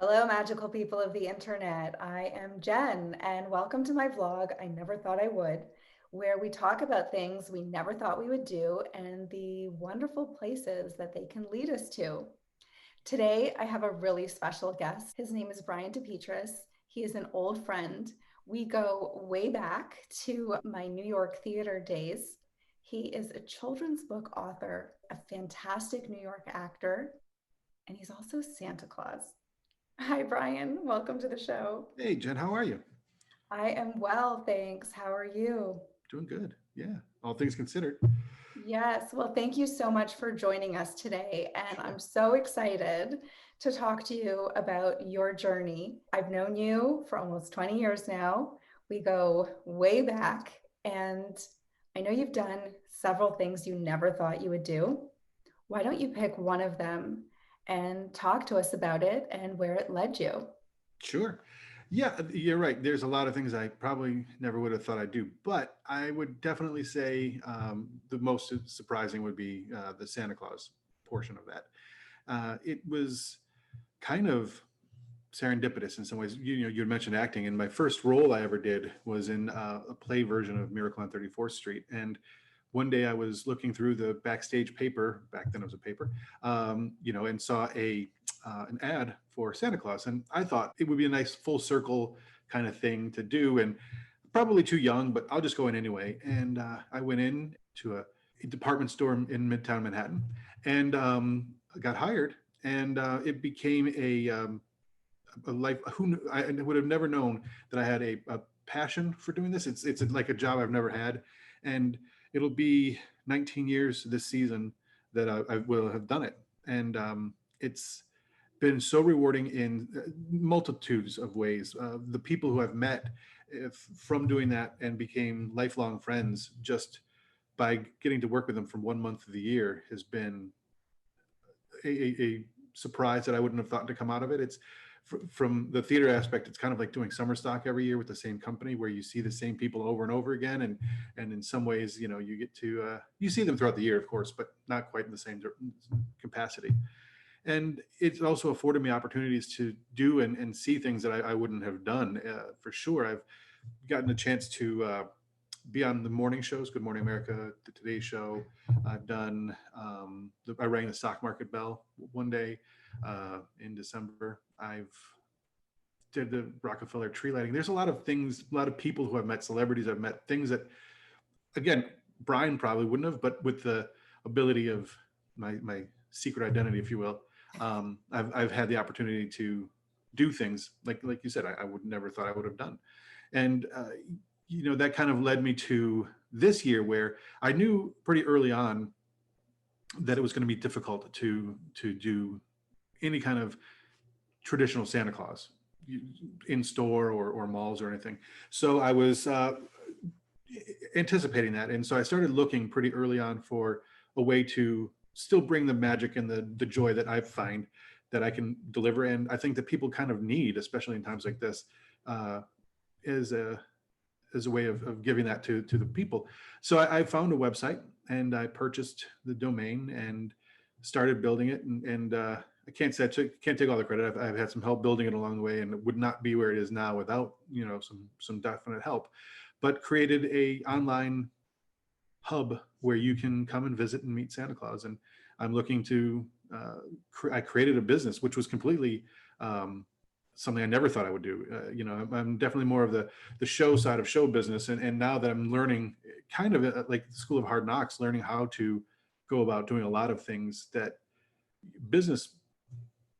Hello, magical people of the internet. I am Jen, and welcome to my vlog, I Never Thought I Would, where we talk about things we never thought we would do and the wonderful places that they can lead us to. Today, I have a really special guest. His name is Brian DePetris. He is an old friend. We go way back to my New York theater days. He is a children's book author, a fantastic New York actor, and he's also Santa Claus. Hi, Brian. Welcome to the show. Hey, Jen, how are you? I am well, thanks. How are you? Doing good. Yeah, all things considered. Yes, well, thank you so much for joining us today. And I'm Sure. so excited to talk to you about your journey. I've known you for almost 20 years now. We go way back, and I know you've done several things you never thought you would do. Why don't you pick one of them and talk to us about it and where it led you? Sure. Yeah, you're right. There's a lot of things I probably never would have thought I'd do, but I would definitely say the most surprising would be the Santa Claus portion of that. It was kind of serendipitous in some ways. You had mentioned acting, and my first role I ever did was in a play version of Miracle on 34th Street. And one day I was looking through the backstage paper, back then it was a paper, and saw an ad for Santa Claus, and I thought it would be a nice full circle kind of thing to do, and probably too young, but I'll just go in anyway. And I went in to a department store in Midtown Manhattan, and got hired, and it became a life. I would have never known that I had a passion for doing this. It's like a job I've never had, and it'll be 19 years this season that I will have done it, and it's been so rewarding in multitudes of ways. The people who I've met from doing that and became lifelong friends just by getting to work with them from 1 month of the year has been a surprise that I wouldn't have thought to come out of it. It's from the theater aspect, it's kind of like doing summer stock every year with the same company where you see the same people over and over again. And in some ways, you get to, you see them throughout the year, of course, but not quite in the same capacity. And it's also afforded me opportunities to do and see things that I wouldn't have done for sure. I've gotten a chance to be on the morning shows, Good Morning America, the Today Show. I've done, I rang the stock market bell one day in December. I've did the Rockefeller tree lighting. There's a lot of things, a lot of people who I've met, celebrities I've met, things that, again, Brian probably wouldn't have, but with the ability of my secret identity, if you will, I've had the opportunity to do things like you said, I would never thought I would have done. And that kind of led me to this year where I knew pretty early on that it was going to be difficult to do any kind of traditional Santa Claus in store or malls or anything. So I was anticipating that. And so I started looking pretty early on for a way to still bring the magic and the joy that I find that I can deliver. And I think that people kind of need, especially in times like this, is a way of giving that to the people. So I found a website and I purchased the domain and started building it. And I can't say can't take all the credit. I've had some help building it along the way, and it would not be where it is now without some definite help. But created a online hub where you can come and visit and meet Santa Claus. And I'm looking to I created a business which was completely something I never thought I would do. I'm definitely more of the show side of show business, and now that I'm learning, kind of like the School of Hard Knocks, learning how to go about doing a lot of things that business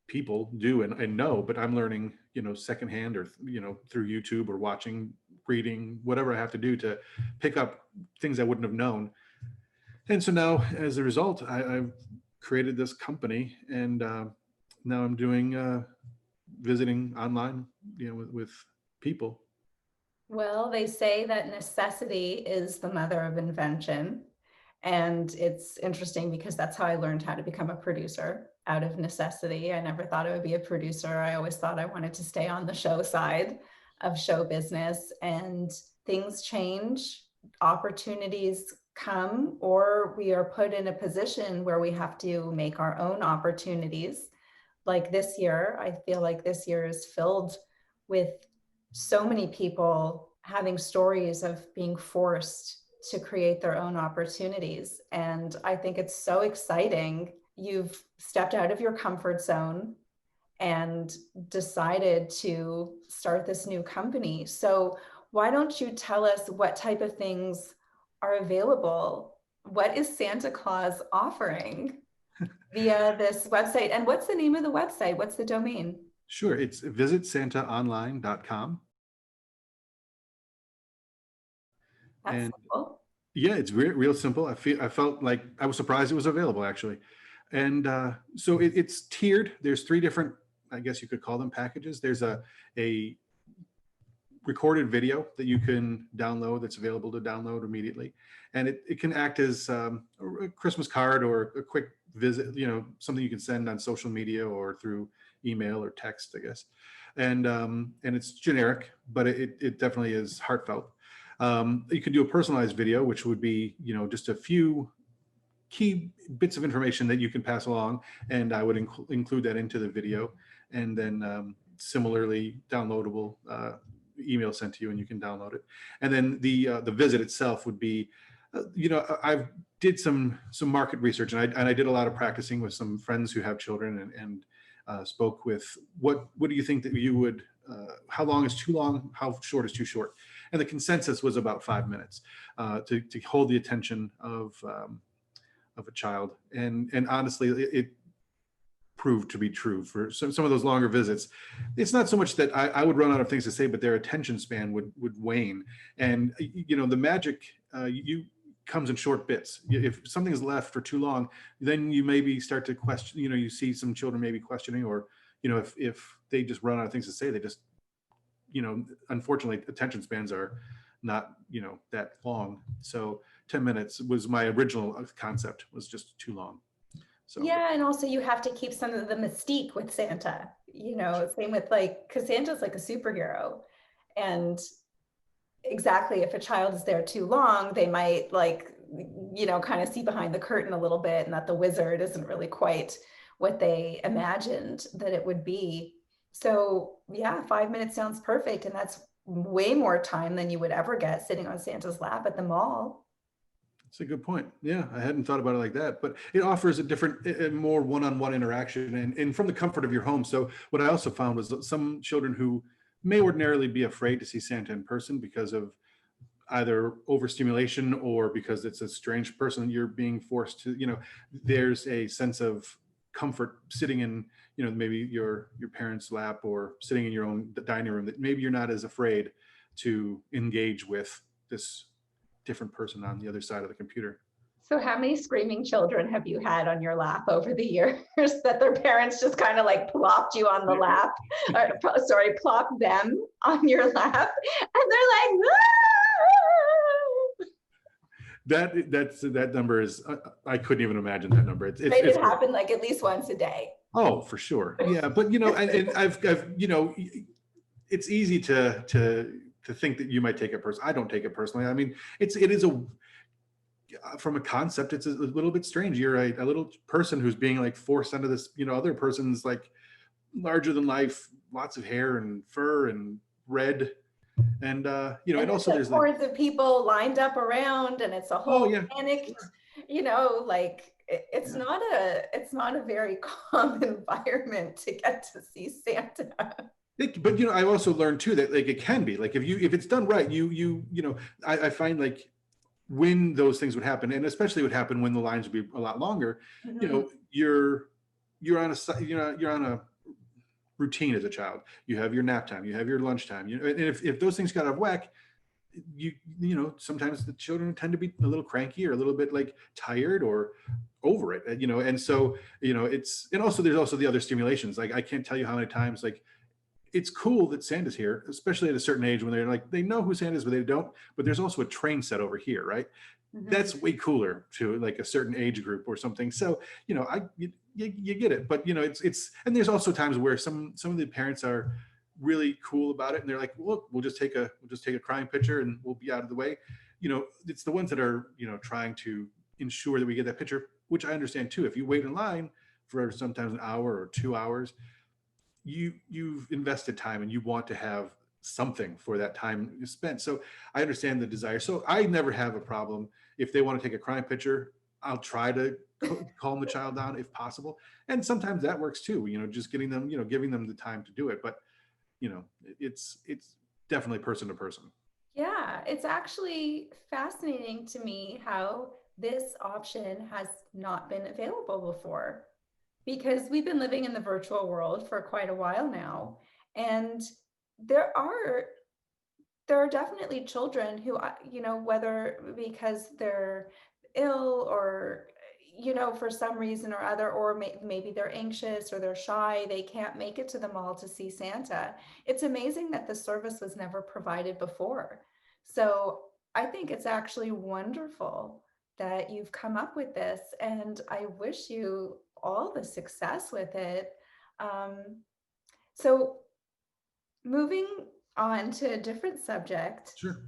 people do and know, but I'm learning, secondhand or through YouTube or watching, reading, whatever I have to do to pick up things I wouldn't have known. And so now, as a result, I've created this company, and now I'm doing visiting online, with people. Well, they say that necessity is the mother of invention. And it's interesting because that's how I learned how to become a producer, out of necessity. I never thought I would be a producer. I always thought I wanted to stay on the show side of show business. And things change, opportunities come, or we are put in a position where we have to make our own opportunities. like this year, I feel like this year is filled with so many people having stories of being forced to create their own opportunities. And I think it's so exciting. You've stepped out of your comfort zone and decided to start this new company. So, why don't you tell us what type of things are available? What is Santa Claus offering via this website? And what's the name of the website? What's the domain? Sure, it's visitsantaonline.com. That's And simple. yeah, it's real simple. I felt like I was surprised it was available actually. And so it's tiered. There's three different, I guess you could call them packages. There's a recorded video that you can download that's available to download immediately. And it can act as a Christmas card or a quick visit, something you can send on social media or through email or text, I guess. And it's generic, but it definitely is heartfelt. You can do a personalized video, which would be, just a few key bits of information that you can pass along, and I would include that into the video, and then similarly downloadable email sent to you, and you can download it. And then the visit itself would be, I've did some market research, and I did a lot of practicing with some friends who have children, and spoke with what do you think that you would, how long is too long, how short is too short, and the consensus was about 5 minutes to hold the attention of a child. And honestly, it proved to be true for some of those longer visits. It's not so much that I would run out of things to say, but their attention span would wane. And the magic you comes in short bits. If something's left for too long, then you maybe start to question, you see some children maybe questioning, or if they just run out of things to say, they just, unfortunately attention spans are not that long. So 10 minutes was my original concept, was just too long. So Yeah, and also you have to keep some of the mystique with Santa. Same with like, because Santa's like a superhero. And exactly, if a child is there too long, they might like, kind of see behind the curtain a little bit, and that the wizard isn't really quite what they imagined that it would be. So yeah, 5 minutes sounds perfect. And that's way more time than you would ever get sitting on Santa's lap at the mall. that's a good point. Yeah, I hadn't thought about it like that, but it offers a different, a more one-on-one interaction, and from the comfort of your home. So what I also found was that some children who may ordinarily be afraid to see Santa in person because of either overstimulation or because it's a strange person you're being forced to, there's a sense of comfort sitting in, maybe your parents' lap, or sitting in your own dining room, that maybe you're not as afraid to engage with this different person on the other side of the computer. So how many screaming children have you had on your lap over the years that their parents just kind of like plopped you on the lap, or sorry, plopped them on your lap, and they're like, That number is, I couldn't even imagine that number. right? It happened like at least once a day. Oh, for sure. Yeah. But, and I've, it's easy to think that you might take it personally. I don't take it personally. I mean, it is from a concept, it's a little bit strange. You're a little person who's being like forced onto this, other person's like larger than life, lots of hair and fur and red. And, and also like there's hordes of people lined up around, and it's a oh whole yeah, panicked, sure. like it's Yeah. not a very calm environment to get to see Santa. But I also learned too that like it can be like, if it's done right, I find like when those things would happen, and especially would happen when the lines would be a lot longer, Mm-hmm. you're on a routine as a child. You have your nap time, you have your lunchtime, and if those things got out of whack, sometimes the children tend to be a little cranky, or a little bit like tired or over it, and so and also there's also the other stimulations. Like, I can't tell you how many times, like, it's cool that Santa's here, especially at a certain age when they're like, they know who Santa is, but they don't. But there's also a train set over here, right? Mm-hmm. That's way cooler to like a certain age group or something. So, you get it. But and there's also times where some of the parents are really cool about it, and they're like, look, we'll just take a crying picture and we'll be out of the way. It's the ones that are trying to ensure that we get that picture, which I understand too. If you wait in line for sometimes an hour or 2 hours, you've invested time and you want to have something for that time you spent. So I understand the desire. So I never have a problem if they want to take a crime picture. I'll try to calm the child down if possible, and sometimes that works too. Just getting them, giving them the time to do it. But it's definitely person to person. Yeah, it's actually fascinating to me how this option has not been available before because we've been living in the virtual world for quite a while now. And there are there are definitely children who, whether because they're ill or, for some reason or other, or maybe they're anxious or they're shy, they can't make it to the mall to see Santa. It's amazing that the service was never provided before. So I think it's actually wonderful that you've come up with this, and I wish you all the success with it. Um, so moving on to a different subject. Sure.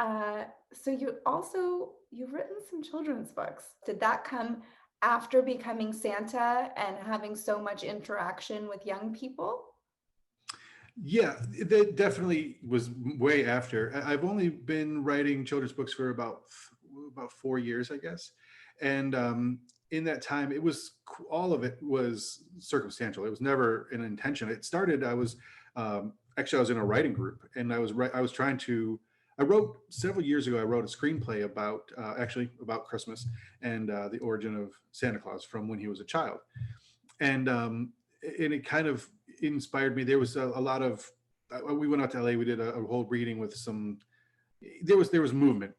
Uh, so you've written some children's books. Did that come after becoming Santa and having so much interaction with young people? Yeah, that definitely was way after. I've only been writing children's books for about 4 years, I guess, and in that time, all of it was circumstantial. It was never an intention. It started. Actually, I was in a writing group, and I was trying to. I wrote several years ago. I wrote a screenplay about actually about Christmas and the origin of Santa Claus from when he was a child, and it kind of inspired me. There was a lot of we went out to LA. We did a whole reading with some. There was movement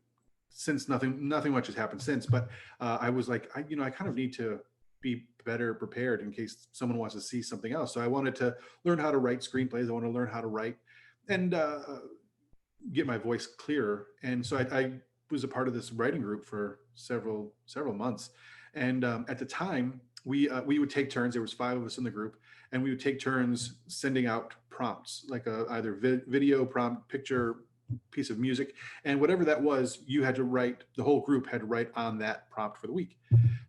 since nothing much has happened since. But I was like, I kind of need to be better prepared in case someone wants to see something else. So I wanted to learn how to write screenplays. I want to learn how to write and get my voice clearer. And so I was a part of this writing group for several months. And at the time, we would take turns. There was 5 of us in the group, and we would take turns sending out prompts, like either video prompt, picture, piece of music, and whatever that was, you had to write. The whole group had to write on that prompt for the week.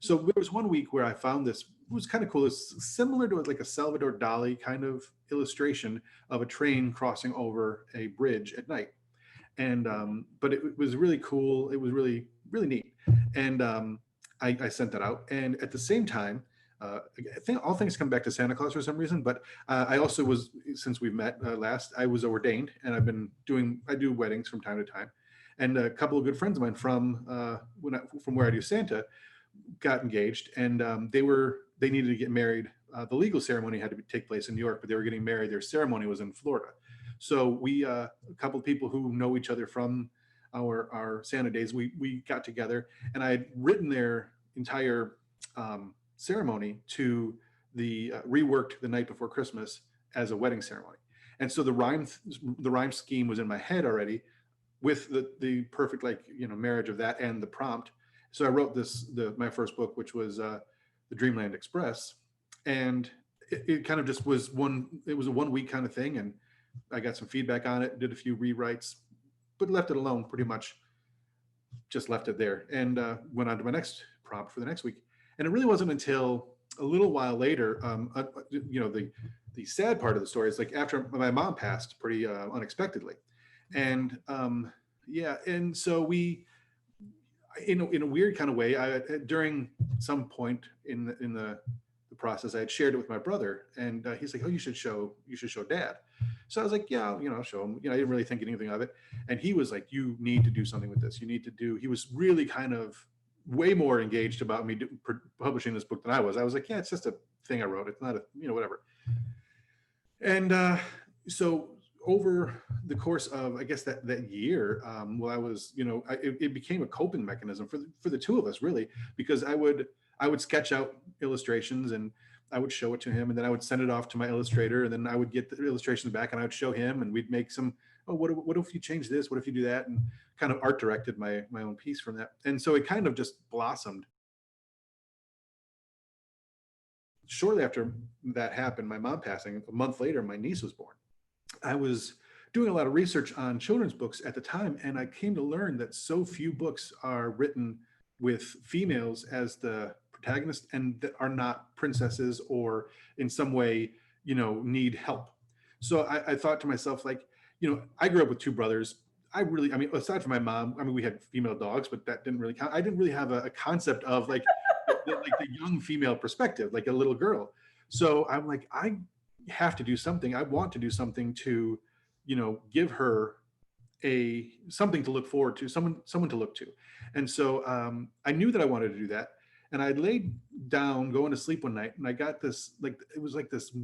So there was one week where I found this. It was kind of cool. It's similar to like a Salvador Dali kind of illustration of a train crossing over a bridge at night, and but it was really cool. It was really neat, and I sent that out. And at the same time, I think all things come back to Santa Claus for some reason. But I also was, since we've met last, I was ordained, and I do weddings from time to time. And a couple of good friends of mine from where I do Santa got engaged, and they needed to get married. The legal ceremony had to take place in New York, but they were getting married. Their ceremony was in Florida. So a couple of people who know each other from our Santa days, we got together, and I had written their entire ceremony to the reworked the night before Christmas as a wedding ceremony. And so the rhyme scheme was in my head already, with the perfect marriage of that and the prompt. So I wrote my first book, which was the Dreamland Express, and it kind of just was it was a 1 week kind of thing, and I got some feedback on it, did a few rewrites, but left it alone. Pretty much just left it there, and went on to my next prompt for the next week. And it really wasn't until a little while later, the sad part of the story is like after my mom passed pretty unexpectedly, and yeah, and so in a weird kind of way, during some point in the process, I had shared it with my brother, and he's like, "Oh, you should show Dad." So I was like, "Yeah, I'll show him." I didn't really think anything of it, and he was like, "You need to do something with this. You need to do." He was really kind of way more engaged about me publishing this book than I was. I was like, "Yeah, it's just a thing I wrote. It's not whatever." And so over the course of, I guess, that year, while I was, it became a coping mechanism for the two of us, really, because I would sketch out illustrations, and I would show it to him, and then I would send it off to my illustrator, and then I would get the illustrations back, and I would show him, and we'd make some, "Oh, what if you change this? What if you do that?" And kind of art directed my own piece from that. And so it kind of just blossomed. Shortly after that happened, my mom passing, a month later, my niece was born. I was doing a lot of research on children's books at the time, and I came to learn that so few books are written with females as the protagonists and that are not princesses or in some way, need help. So I thought to myself, like, I grew up with two brothers. I mean, aside from my mom, I mean, we had female dogs, but that didn't really count. I didn't really have a concept of like the young female perspective, like a little girl. So I'm like, I have to do something. I want to do something to, give her a something to look forward to, someone to look to. And so I knew that I wanted to do that. And I laid down going to sleep one night, and I got this, like, it was like this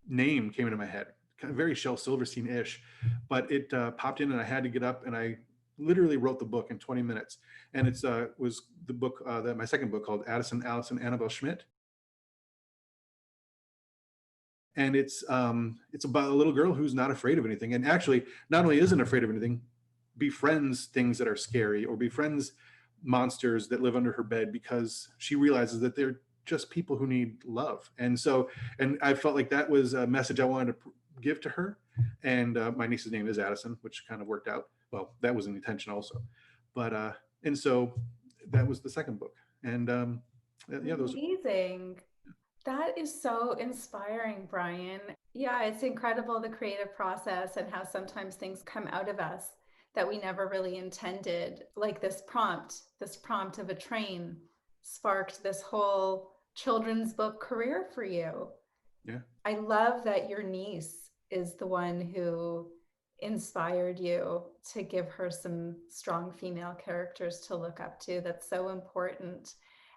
name came into my head, kind of very Shel Silverstein-ish, but it popped in, and I had to get up, and I literally wrote the book in 20 minutes. And it's was the book that my second book, called Addison, Allison, Annabelle Schmidt. And it's about a little girl who's not afraid of anything, and actually not only isn't afraid of anything, befriends things that are scary, or befriends monsters that live under her bed, because she realizes that they're just people who need love. And so, and I felt like that was a message I wanted to give to her. And my niece's name is Addison, which kind of worked out well. That was an intention also. But and so that was the second book. And yeah, those are. Amazing. That is so inspiring, Brian. Yeah, it's incredible, the creative process and how sometimes things come out of us that we never really intended. Like this prompt of a train sparked this whole children's book career for you. Yeah. I love that your niece is the one who inspired you to give her some strong female characters to look up to. That's so important.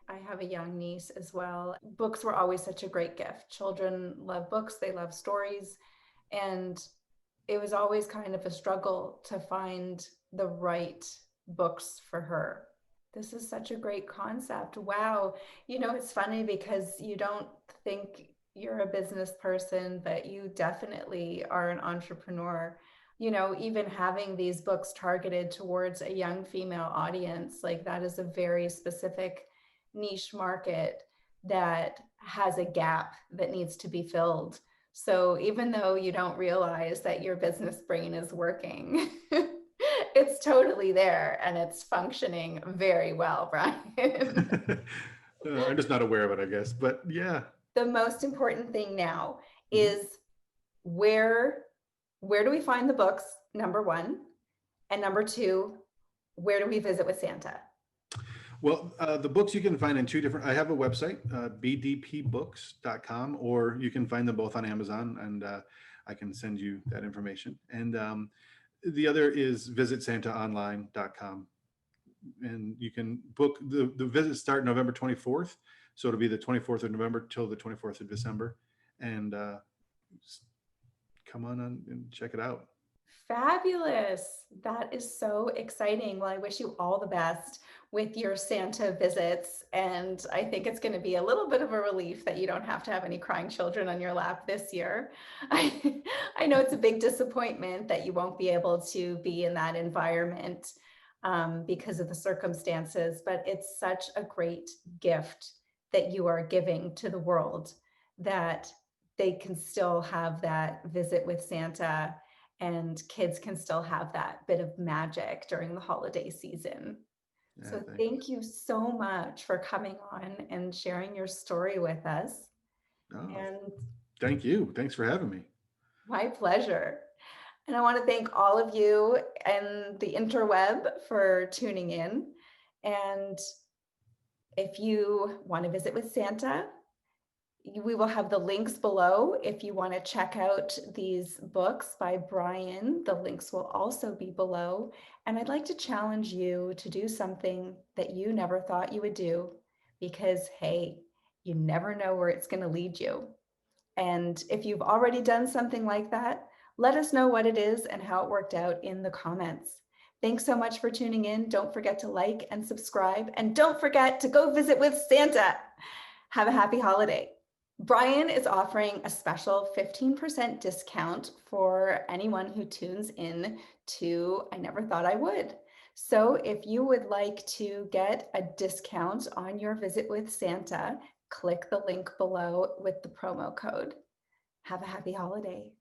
I have a young niece as well. Books were always such a great gift. Children love books, they love stories. And it was always kind of a struggle to find the right books for her. This is such a great concept. Wow. It's funny because you don't think you're a business person, but you definitely are an entrepreneur. Even having these books targeted towards a young female audience, like that is a very specific niche market that has a gap that needs to be filled. So even though you don't realize that your business brain is working, it's totally there and it's functioning very well, Brian. I'm just not aware of it, I guess. But yeah. The most important thing now Mhm. is where do we find the books, number one, and number two, where do we visit with Santa? Well, the books you can find in two different. I have a website, bdpbooks.com, or you can find them both on Amazon, and I can send you that information. And the other is visitsantaonline.com, and you can book the visits start November 24th, so it'll be the 24th of November till the 24th of December, and come on and check it out. Fabulous. That is so exciting. Well, I wish you all the best with your Santa visits. And I think it's going to be a little bit of a relief that you don't have to have any crying children on your lap this year. I know it's a big disappointment that you won't be able to be in that environment because of the circumstances, but it's such a great gift that you are giving to the world, that they can still have that visit with Santa and kids can still have that bit of magic during the holiday season. Yeah, So thank thank you so much for coming on and sharing your story with us. you. Oh, And thank you. Thanks for having me. my pleasure. And I want to thank all of you and the interweb for tuning in. And if you want to visit with Santa, we will have the links below. If you want to check out these books by Brian, the links will also be below. And I'd like to challenge you to do something that you never thought you would do, because, hey, you never know where it's going to lead you. And if you've already done something like that, let us know what it is and how it worked out in the comments. Thanks so much for tuning in. Don't forget to like and subscribe. And don't forget to go visit with Santa. Have a happy holiday. Brian is offering a special 15% discount for anyone who tunes in to I Never Thought I Would. So if you would like to get a discount on your visit with Santa, click the link below with the promo code. Have a happy holiday.